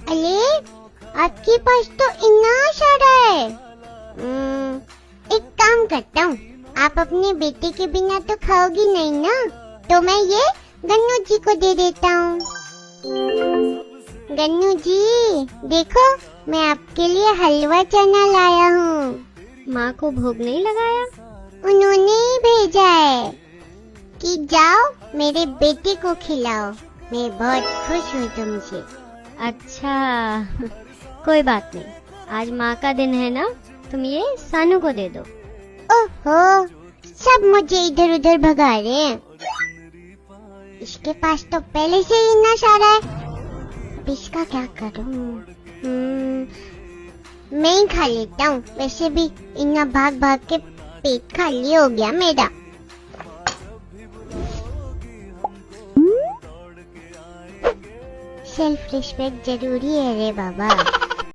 अरे आपके पास तो इतना सारा है। एक काम करता हूँ, आप अपने बेटे के बिना तो खाओगी नहीं ना, तो मैं ये गन्नू जी को दे देता हूँ। गन्नू जी देखो, मैं आपके लिए हलवा चना लाया हूँ। माँ को भोग नहीं लगाया? उन्होंने ही भेजा है कि जाओ मेरे बेटे को खिलाओ। मैं बहुत खुश हूँ तुमसे। अच्छा कोई बात नहीं, आज माँ का दिन है ना, तुम ये सानू को दे दो। ओहो, सब मुझे इधर उधर भगा रहे हैं। इसके पास तो पहले से ही इतना सारा है, अब इसका क्या करूं? मैं ही खा लेता हूँ। वैसे भी इतना भाग भाग के पेट खाली हो गया मेरा। सेल्फ रिस्पेक्ट जरूरी है रे बाबा।